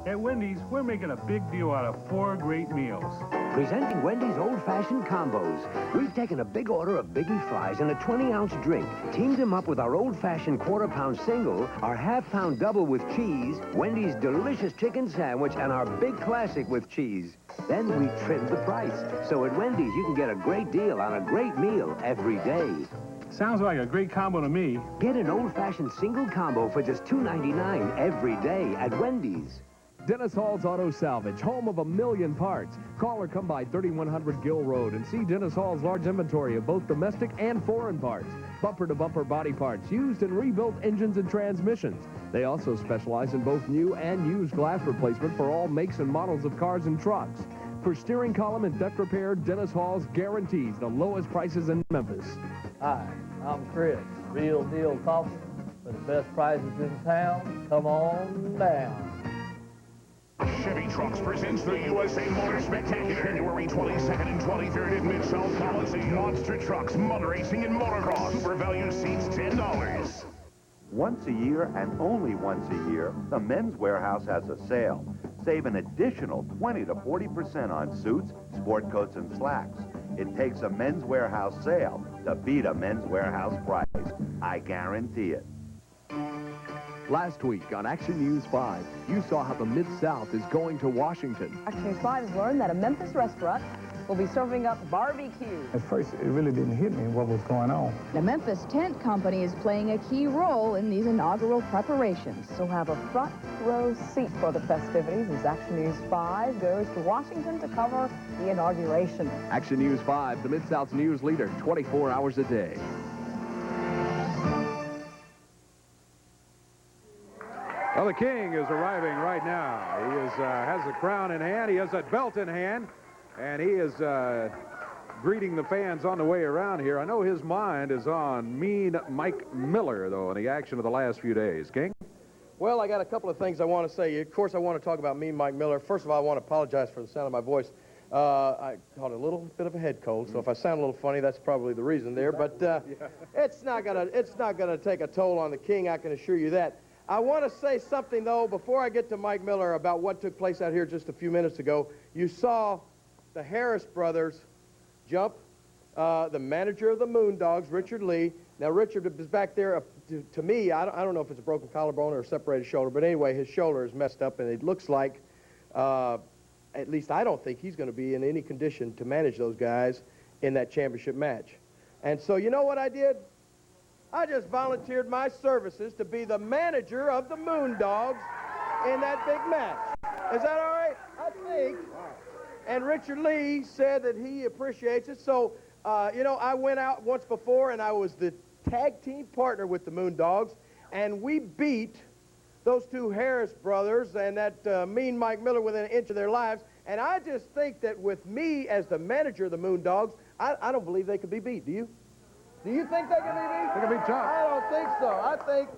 At Wendy's, we're making a big deal out of 4 great meals. Presenting Wendy's old-fashioned combos. We've taken a big order of Biggie fries and a 20-ounce drink, teamed them up with our old-fashioned quarter-pound single, our half-pound double with cheese, Wendy's delicious chicken sandwich, and our big classic with cheese. Then we trimmed the price. So at Wendy's, you can get a great deal on a great meal every day. Sounds like a great combo to me. Get an old-fashioned single combo for just $2.99 every day at Wendy's. Dennis Hall's Auto Salvage, home of a million parts. Call or come by 3100 Gill Road and see Dennis Hall's large inventory of both domestic and foreign parts. Bumper-to-bumper body parts, used and rebuilt engines and transmissions. They also specialize in both new and used glass replacement for all makes and models of cars and trucks. For steering column and deck repair, Dennis Hall's guarantees the lowest prices in Memphis. Hi, I'm Chris. Real Deal Coffee for the best prices in town. Come on down. Chevy Trucks presents the USA Motor Spectacular, January 22nd and 23rd at Mid-South Coliseum. Monster trucks, motor racing, and motocross. Super value seats, $10. Once a year and only once a year, the Men's Warehouse has a sale. Save an additional 20 to 40% on suits, sport coats, and slacks. It takes a Men's Warehouse sale to beat a Men's Warehouse price. I guarantee it. Last week on Action News 5, you saw how the Mid-South is going to Washington. Action News 5 has learned that a Memphis restaurant will be serving up barbecue. At first, it really didn't hit me what was going on. The Memphis Tent Company is playing a key role in these inaugural preparations. So have a front row seat for the festivities as Action News 5 goes to Washington to cover the inauguration. Action News 5, the Mid-South's news leader, 24 hours a day. Well, the King is arriving right now. He has the crown in hand. He has that belt in hand. And he is greeting the fans on the way around here. I know his mind is on Mean Mike Miller, though, in the action of the last few days. King? Well, I got a couple of things I want to say. Of course, I want to talk about Mean Mike Miller. First of all, I want to apologize for the sound of my voice. I caught a little bit of a head cold, so if I sound a little funny, that's probably the reason there. But it's not gonna take a toll on the King, I can assure you that. I want to say something, though, before I get to Mike Miller about what took place out here just a few minutes ago. You saw the Harris brothers jump the manager of the Moondogs, Richard Lee. Now, Richard is back there. To me, I don't know if it's a broken collarbone or a separated shoulder, but anyway, his shoulder is messed up, and it looks like, at least I don't think he's going to be in any condition to manage those guys in that championship match. And so, you know what I did? I just volunteered my services to be the manager of the Moondogs in that big match. Is that all right? I think. And Richard Lee said that he appreciates it. So, you know, I went out once before, and I was the tag team partner with the Moondogs, and we beat those two Harris brothers and that Mean Mike Miller within an inch of their lives. And I just think that with me as the manager of the Moondogs, I don't believe they could be beat. Do you? Do you think they can be beat? They can be tough. I don't think so. I think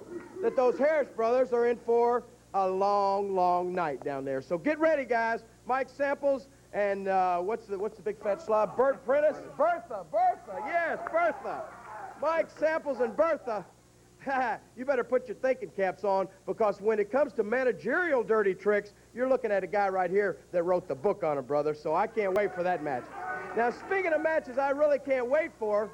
that those Harris brothers are in for a long, long night down there. So get ready, guys. Mike Samples and what's the big fat slob? Bert Prentice? Bertha. Yes, Bertha. Mike Samples and Bertha. You better put your thinking caps on, because when it comes to managerial dirty tricks, you're looking at a guy right here that wrote the book on it, brother. So I can't wait for that match. Now, speaking of matches I really can't wait for,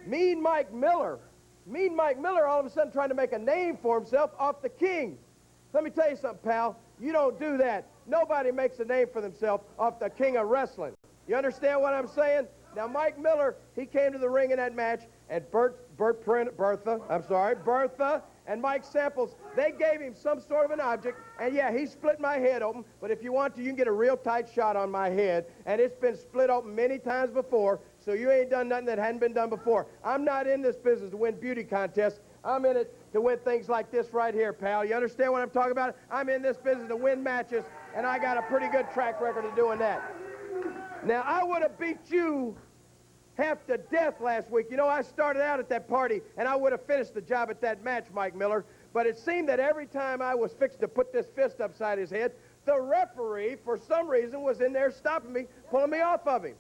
Mean Mike Miller. Mean Mike Miller all of a sudden trying to make a name for himself off the King. Let me tell you something, pal. You don't do that. Nobody makes a name for themselves off the King of Wrestling. You understand what I'm saying? Now, Mike Miller, he came to the ring in that match, and Bertha and Mike Samples, they gave him some sort of an object, and yeah, he split my head open, but if you want to, you can get a real tight shot on my head, and it's been split open many times before, so you ain't done nothing that hadn't been done before. I'm not in this business to win beauty contests. I'm in it to win things like this right here, pal. You understand what I'm talking about? I'm in this business to win matches, and I got a pretty good track record of doing that. Now, I would have beat you half to death last week. You know, I started out at that party, and I would have finished the job at that match, Mike Miller. But it seemed that every time I was fixing to put this fist upside his head, the referee, for some reason, was in there stopping me, pulling me off of him.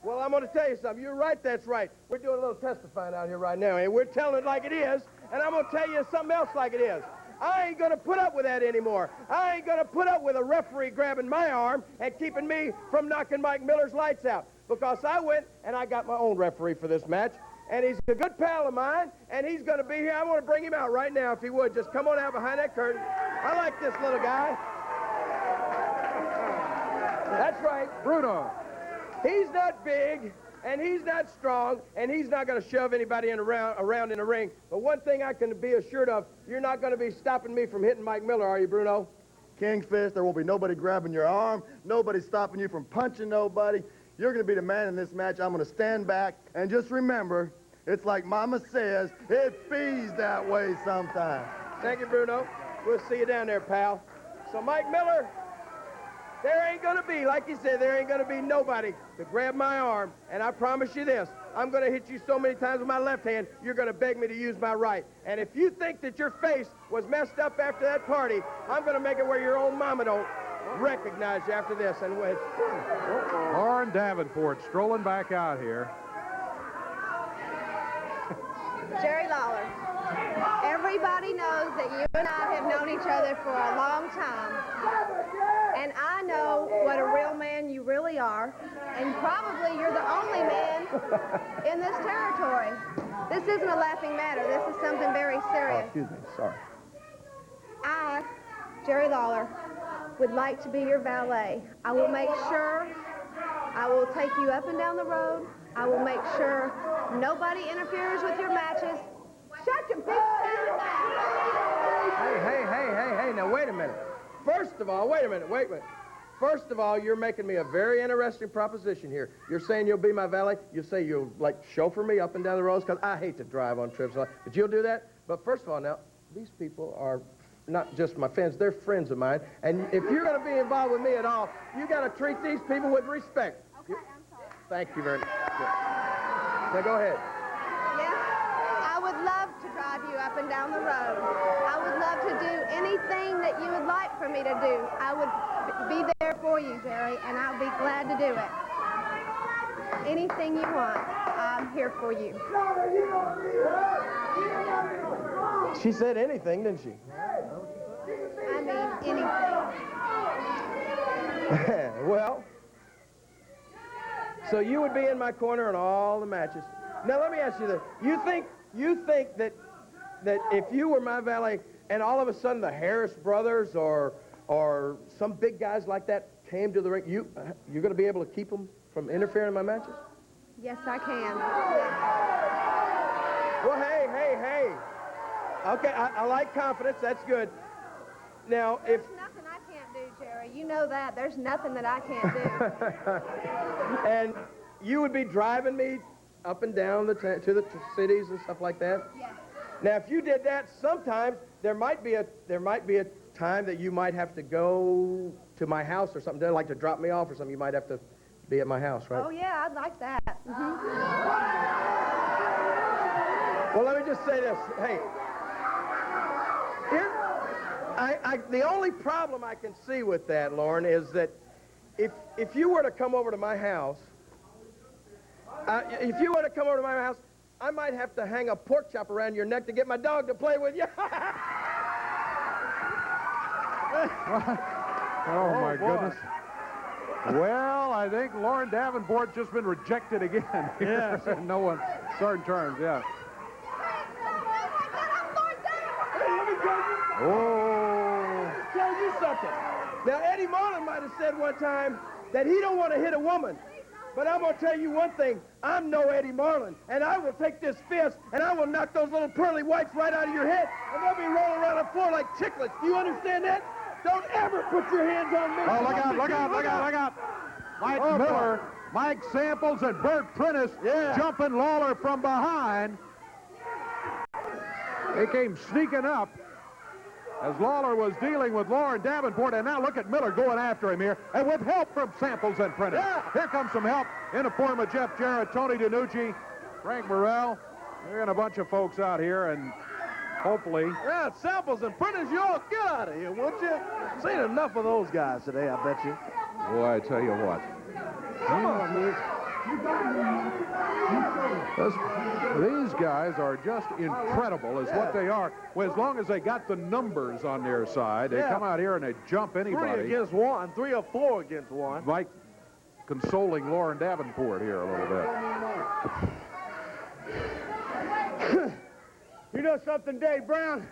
Well, I'm going to tell you something. You're right, that's right. We're doing a little testifying out here right now, and we're telling it like it is, and I'm going to tell you something else like it is. I ain't going to put up with that anymore. I ain't going to put up with a referee grabbing my arm and keeping me from knocking Mike Miller's lights out. Because I went and I got my own referee for this match, and he's a good pal of mine, and he's going to be here. I want to bring him out right now if he would. Just come on out behind that curtain. I like this little guy. That's right. Bruno. He's not big, and he's not strong, and he's not going to shove anybody around in the ring. But one thing I can be assured of, you're not going to be stopping me from hitting Mike Miller, are you, Bruno? Kingfish, there won't be nobody grabbing your arm, nobody stopping you from punching nobody. You're going to be the man in this match. I'm going to stand back, and just remember, it's like Mama says, it feels that way sometimes. Thank you, Bruno. We'll see you down there, pal. So, Mike Miller, there ain't going to be, like you said, there ain't going to be nobody to grab my arm, and I promise you this, I'm going to hit you so many times with my left hand, you're going to beg me to use my right. And if you think that your face was messed up after that party, I'm going to make it where your own mama don't recognize you after this. And with Lauren Davenport strolling back out here. Jerry Lawler, everybody knows that you and I have known each other for a long time. And I know what a real man you really are. And probably you're the only man in this territory. This isn't a laughing matter. This is something very serious. Oh, excuse me. Sorry. I, Jerry Lawler, would like to be your valet. I will make sure I will take you up and down the road. I will make sure nobody interferes with your matches. Shut your big mouth. Hey, now wait a minute. First of all, wait a minute. First of all, you're making me a very interesting proposition here. You're saying you'll be my valet. You say you'll, like, chauffeur me up and down the roads, because I hate to drive on trips. But you'll do that? But first of all, now, these people are not just my fans, they're friends of mine. And if you're going to be involved with me at all, you got to treat these people with respect. Okay, I'm sorry. Thank you very much. Now, go ahead. Yes, I would love to drive you up and down the road. I would love to do anything that you would like for me to do. I would be there for you, Jerry, and I'll be glad to do it. Anything you want, I'm here for you. She said anything, didn't she? I mean anything. Well, so you would be in my corner in all the matches. Now, let me ask you this. You think that if you were my valet and all of a sudden the Harris brothers or some big guys like that came to the ring, you're going to be able to keep them from interfering in my matches? Yes, I can. Well, hey. Okay, I like confidence. That's good. Now, if... There's nothing I can't do, Jerry. You know that. There's nothing that I can't do. And you would be driving me up and down to the cities and stuff like that? Yes. Now, if you did that, sometimes there might be a time that you might have to go to my house or something. They'd like to drop me off or something. You might have to be at my house, right? Oh, yeah, I'd like that. Well, let me just say this. Hey, here, the only problem I can see with that, Lauren, is that if you were to come over to my house, I might have to hang a pork chop around your neck to get my dog to play with you. Oh, my goodness. Well, I think Lauren Davenport's just been rejected again. Yes. No one. Certain terms, yeah. Oh. Tell you something. Now, Eddie Marlin might have said one time that he don't want to hit a woman. But I'm going to tell you one thing. I'm no Eddie Marlin, and I will take this fist, and I will knock those little pearly whites right out of your head, and they'll be rolling around the floor like chiclets. Do you understand that? Don't ever put your hands on me. Oh, look out, look out, look out, look out. Mike Miller, Mike Samples, and Bert Prentice jumping Lawler from behind. They came sneaking up as Lawler was dealing with Lauren Davenport, and now look at Miller going after him here, and with help from Samples and Prentice. Here comes some help in the form of Jeff Jarrett, Tony DiNucci, Frank Morrell. There are a bunch of folks out here, and hopefully... Yeah, Samples and Prentice, you all get out of here, won't you? Seen enough of those guys today, I bet you. Boy, I tell you what. Come on, Luke. These guys are just incredible is what they are. Well, as long as they got the numbers on their side, they come out here and they jump anybody. 3 against 1, 3 or 4 against 1. Mike consoling Lauren Davenport here a little bit. You know something, Dave Brown?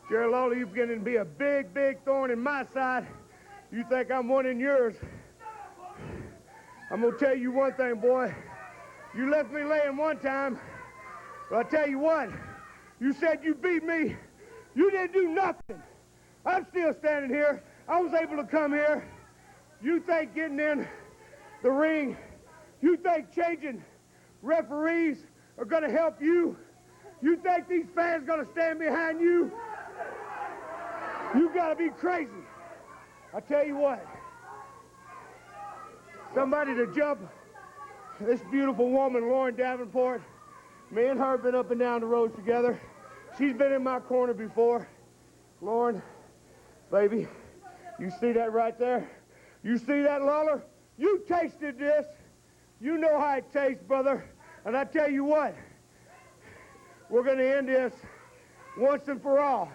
Jerry Lawler, you're beginning to be a big, big thorn in my side. You think I'm one in yours. I'm going to tell you one thing, boy. You left me laying one time, but I'll tell you what. You said you beat me. You didn't do nothing. I'm still standing here. I was able to come here. You think getting in the ring, you think changing referees are going to help you? You think these fans are going to stand behind you? You got to be crazy. I tell you what. Somebody to jump this beautiful woman, Lauren Davenport. Me and her have been up and down the roads together. She's been in my corner before. Lauren, baby, you see that right there? You see that, Lawler? You tasted this. You know how it tastes, brother. And I tell you what, we're going to end this once and for all.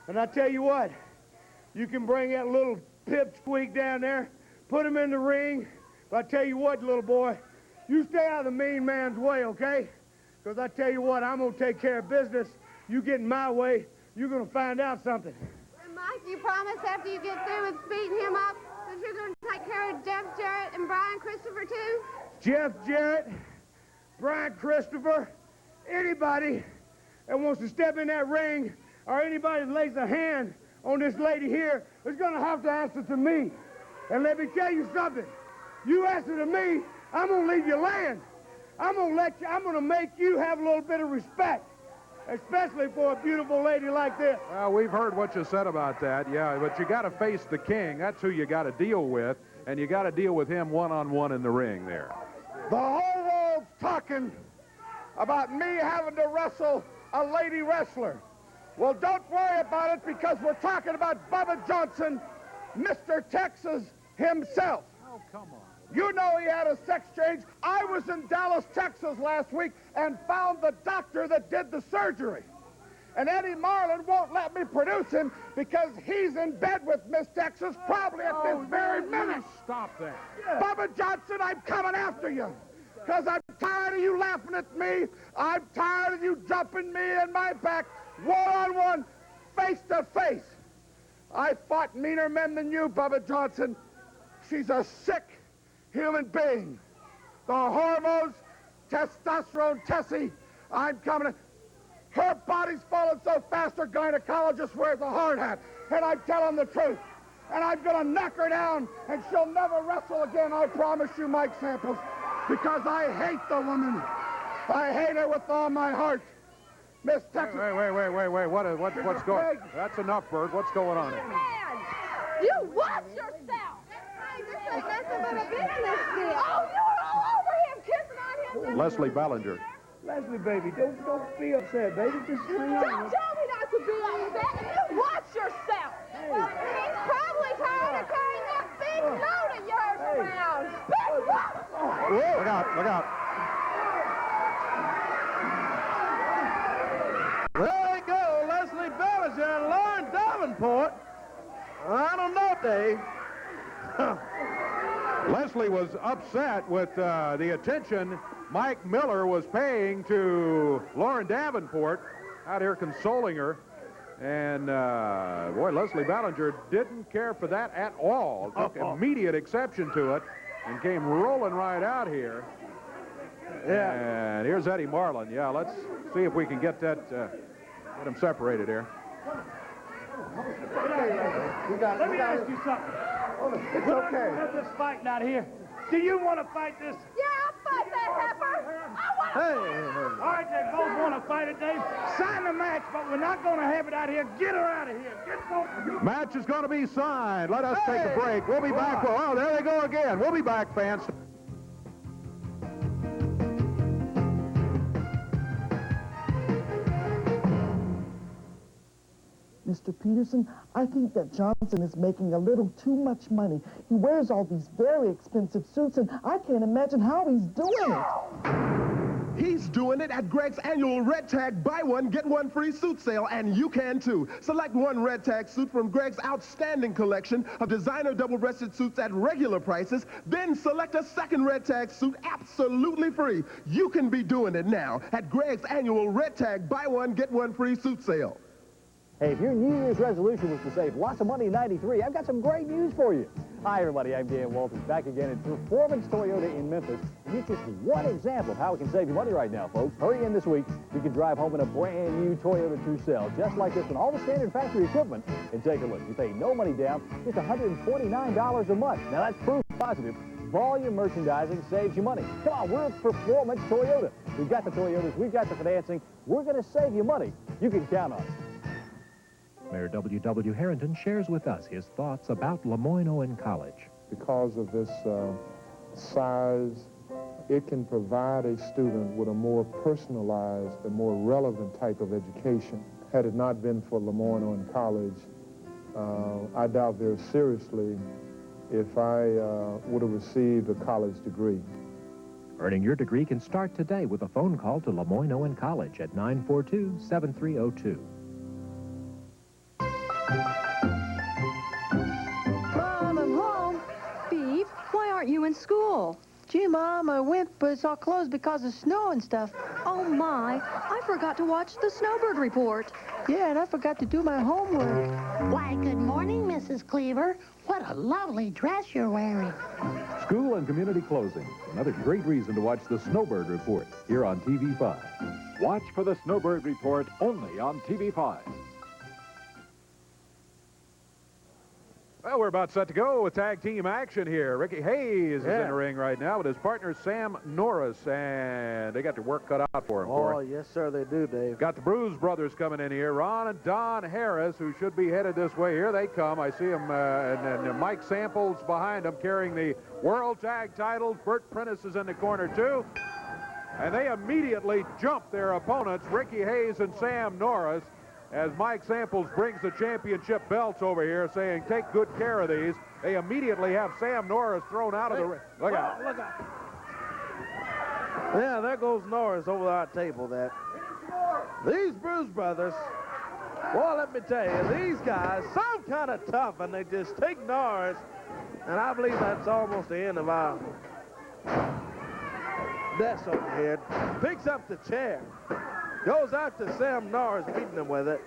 And I tell you what, you can bring that little pipsqueak down there, put him in the ring. But I tell you what, little boy, you stay out of the mean man's way, okay? Because I tell you what, I'm going to take care of business. You get in my way, you're going to find out something. And Mike, you promise after you get through with beating him up that you're going to take care of Jeff Jarrett and Brian Christopher, too? Jeff Jarrett, Brian Christopher, anybody that wants to step in that ring or anybody that lays a hand on this lady here is going to have to answer to me. And let me tell you something. You answer to me, I'm going to leave you laying. I'm going to make you have a little bit of respect, especially for a beautiful lady like this. Well, we've heard what you said about that, yeah, but you got to face the king. That's who you got to deal with, and you got to deal with him one-on-one in the ring there. The whole world's talking about me having to wrestle a lady wrestler. Well, don't worry about it because we're talking about Bubba Johnson, Mr. Texas himself. Oh, come on. You know he had a sex change. I was in Dallas, Texas last week and found the doctor that did the surgery. And Eddie Marlin won't let me produce him because he's in bed with Miss Texas probably at this very minute. Stop that. Bubba Johnson, I'm coming after you because I'm tired of you laughing at me. I'm tired of you jumping me in my back one-on-one, face-to-face. I fought meaner men than you, Bubba Johnson. She's a sick human being. The hormones, testosterone, Tessie, I'm coming. Her body's falling so fast her gynecologist wears a hard hat. And I'm telling the truth. And I'm going to knock her down, and she'll never wrestle again, I promise you, Mike Samples, because I hate the woman. I hate her with all my heart. Miss Texas. Wait. What's going on? That's enough, Bert. What's going on here? Man, you watch yourself. Hey, this ain't nothing but a business deal. Oh, you were all over him, kissing on him. Leslie Ballinger. Leslie, baby, don't be upset, baby. Just hang on. Don't tell me not to be upset. You watch yourself. He's probably tired of carrying that big load of yours around. Big load. Look out, look out. There you go, Leslie Ballinger and Lauren Davenport. I don't know, Dave. Leslie was upset with the attention Mike Miller was paying to Lauren Davenport out here consoling her. And, boy, Leslie Ballinger didn't care for that at all. Took immediate exception to it. and came rolling right out here. Yeah. And here's Eddie Marlin. Yeah, let's see if we can get that, get them separated here. Let me ask you something. It's okay. Have this fight out here. Do you want to fight this? Yeah, I'll fight that heifer. All right, they both want to fight it, Dave. Sign the match, but we're not going to have it out here. Get her out of here. Get both. Match is going to be signed. Let us take a break. We'll be back. Oh, there they go again. We'll be back, fans. Mr. Peterson, I think that Johnson is making a little too much money. He wears all these very expensive suits, and I can't imagine how he's doing it. He's doing it at Greg's annual Red Tag Buy One, Get One Free suit sale, and you can too. Select one Red Tag suit from Greg's outstanding collection of designer double-breasted suits at regular prices, then select a second Red Tag suit absolutely free. You can be doing it now at Greg's annual Red Tag Buy One, Get One Free suit sale. Hey, if your New Year's resolution was to save lots of money in '93, I've got some great news for you. Hi, everybody. I'm Dan Walters, back again at Performance Toyota in Memphis. Here's just one example of how we can save you money right now, folks. Hurry in this week. You can drive home in a brand new Toyota Tercel, just like this one. All the standard factory equipment. And take a look. You pay no money down, just $149 a month. Now, that's proof positive. Volume merchandising saves you money. Come on, we're Performance Toyota. We've got the Toyotas. We've got the financing. We're going to save you money. You can count on us. Mayor W.W. Harrington shares with us his thoughts about Lemoyne-Owen College. Because of this size, it can provide a student with a more personalized, a more relevant type of education. Had it not been for Lemoyne-Owen College, I doubt very seriously if I would have received a college degree. Earning your degree can start today with a phone call to Lemoyne-Owen College at 942-7302. Mom, I'm home. Beef, why aren't you in school? Gee, Mom, I went, but it's all closed because of snow and stuff. Oh, my. I forgot to watch the Snowbird Report. Yeah, and I forgot to do my homework. Why, good morning, Mrs. Cleaver. What a lovely dress you're wearing. School and community closing. Another great reason to watch the Snowbird Report here on TV5. Watch for the Snowbird Report only on TV5. Well, we're about set to go with tag team action here. Ricky Hayes is in the ring right now with his partner Sam Norris, and they got their work cut out for him. Oh, yes, sir, they do, Dave. Got the Bruise brothers coming in here. Ron and Don Harris, who should be headed this way. Here they come. I see them, and Mike Samples behind them carrying the World Tag titles. Bert Prentice is in the corner, too. And they immediately jump their opponents, Ricky Hayes and Sam Norris, as Mike Samples brings the championship belts over here, saying, take good care of these. They immediately have Sam Norris thrown out of the ring. Look out. Look out. Yeah, there goes Norris over our table there. These Bruise brothers, well, let me tell you, these guys sound kind of tough, and they just take Norris, and I believe that's almost the end of our desk over here. Picks up the chair. Goes after Sam Norris, beating him with it.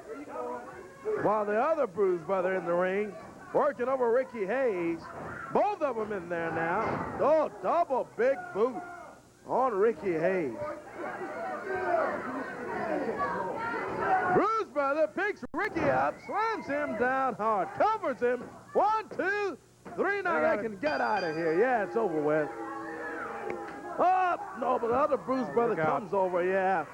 While the other Bruise brother in the ring, working over Ricky Hayes. Both of them in there now. Oh, double big boot on Ricky Hayes. Bruise brother picks Ricky up, slams him down hard, covers him. 1, 2, 3. Now they can get out of here. Yeah, it's over with. Oh, no, but the other Bruise brother comes over, yeah.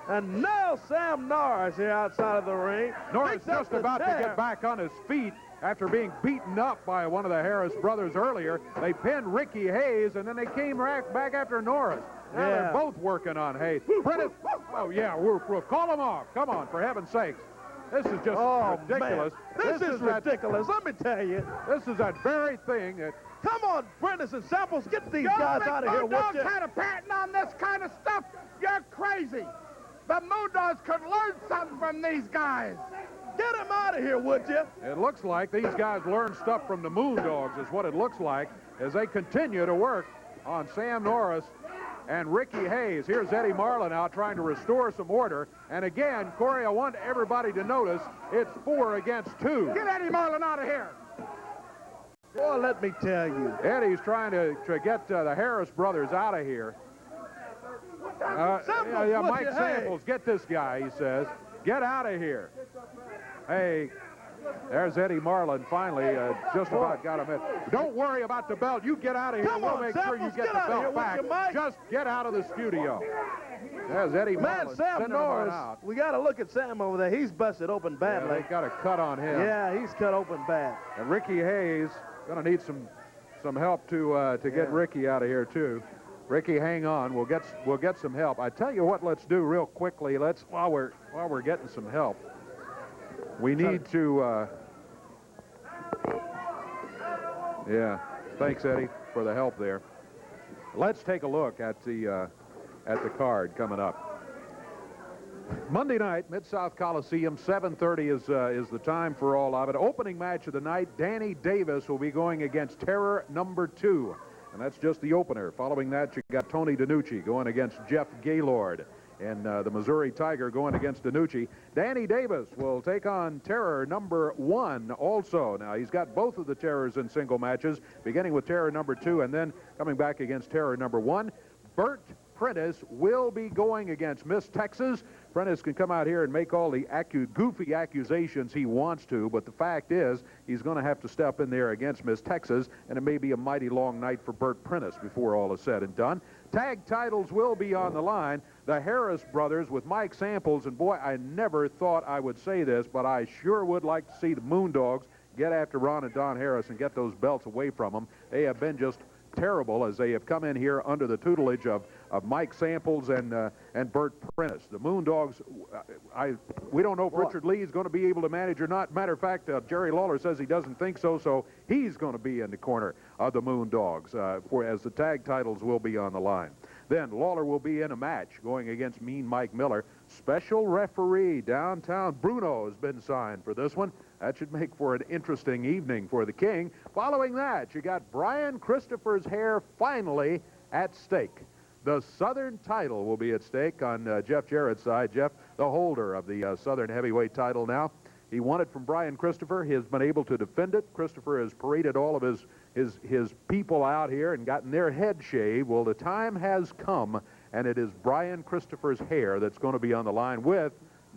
And now Sam Norris here outside of the ring. Norris just about to get back on his feet after being beaten up by one of the Harris brothers earlier. They pinned Ricky Hayes, and then they came back after Norris. Now they're both working on Hayes. Prentice, oh, yeah, we'll call them off. Come on, for heaven's sakes. This is just ridiculous. Man. This is ridiculous, let me tell you. This is that very thing that... Come on, Prentice and Samples, get these guys out of here, would you? Y'all kind of patting on this kind of stuff. You're crazy. The Moondogs could learn something from these guys. Get them out of here, would you? It looks like these guys learned stuff from the Moondogs is what it looks like as they continue to work on Sam Norris and Ricky Hayes. Here's Eddie Marlin out trying to restore some order. And again, Corey, I want everybody to notice it's 4 against 2. Get Eddie Marlin out of here. Boy, let me tell you. Eddie's trying to get the Harris brothers out of here. Mike Samples, get this guy, he says. Get out of here. Hey, there's Eddie Marlin finally just about got him in. Don't worry about the belt. You get out of here. We'll make sure you get the belt back. Just get out of the studio. There's Eddie Marlin. Sam Norris, we got to look at Sam over there. He's busted open badly. Yeah, they got a cut on him. Yeah, he's cut open bad. And Ricky Hayes going to need some help to get Ricky out of here too. Ricky, hang on. We'll get some help. I tell you what, let's do real quickly. While we're getting some help, we need to. Yeah. Thanks, Eddie, for the help there. Let's take a look at the card coming up. Monday night, Mid-South Coliseum, 7:30 is the time for all of it. Opening match of the night, Danny Davis will be going against Terror number 2. And that's just the opener. Following that, you got Tony DiNucci going against Jeff Gaylord. And the Missouri Tiger going against DiNucci. Danny Davis will take on Terror number 1 also. Now, he's got both of the Terrors in single matches, beginning with Terror number 2 and then coming back against Terror number 1. Bert Prentice will be going against Miss Texas. Prentice can come out here and make all the goofy accusations he wants to, but the fact is he's going to have to step in there against Miss Texas, and it may be a mighty long night for Bert Prentice before all is said and done. Tag titles will be on the line. The Harris brothers with Mike Samples, and boy, I never thought I would say this, but I sure would like to see the Moondogs get after Ron and Don Harris and get those belts away from them. They have been just terrible as they have come in here under the tutelage of Mike Samples and Bert Prentice. The Moondogs, we don't know if Richard Lee is going to be able to manage or not. Matter of fact, Jerry Lawler says he doesn't think so, so he's going to be in the corner of the Moondogs as the tag titles will be on the line. Then Lawler will be in a match going against Mean Mike Miller. Special referee downtown. Bruno has been signed for this one. That should make for an interesting evening for the King. Following that, you got Brian Christopher's hair finally at stake. The Southern title will be at stake on Jeff Jarrett's side. Jeff, the holder of the Southern heavyweight title now. He won it from Brian Christopher. He has been able to defend it. Christopher has paraded all of his people out here and gotten their head shaved. Well, the time has come, and it is Brian Christopher's hair that's going to be on the line with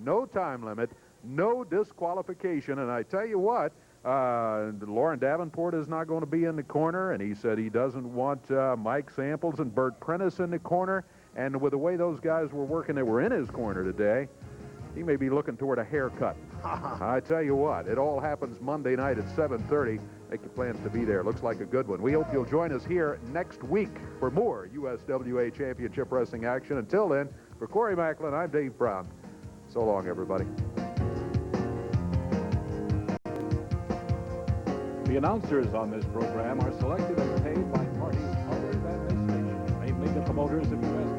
no time limit, no disqualification. And I tell you what, Lauren Davenport is not going to be in the corner, and he said he doesn't want Mike Samples and Bert Prentice in the corner. And with the way those guys were working that were in his corner today, he may be looking toward a haircut. I tell you what, it all happens Monday night at 7:30. Make your plans to be there. Looks like a good one. We hope you'll join us here next week for more USWA Championship Wrestling action. Until then, for Corey Macklin, I'm Dave Brown. So long, everybody. The announcers on this program are selected and paid by parties other than this station, mainly the promoters of USWA.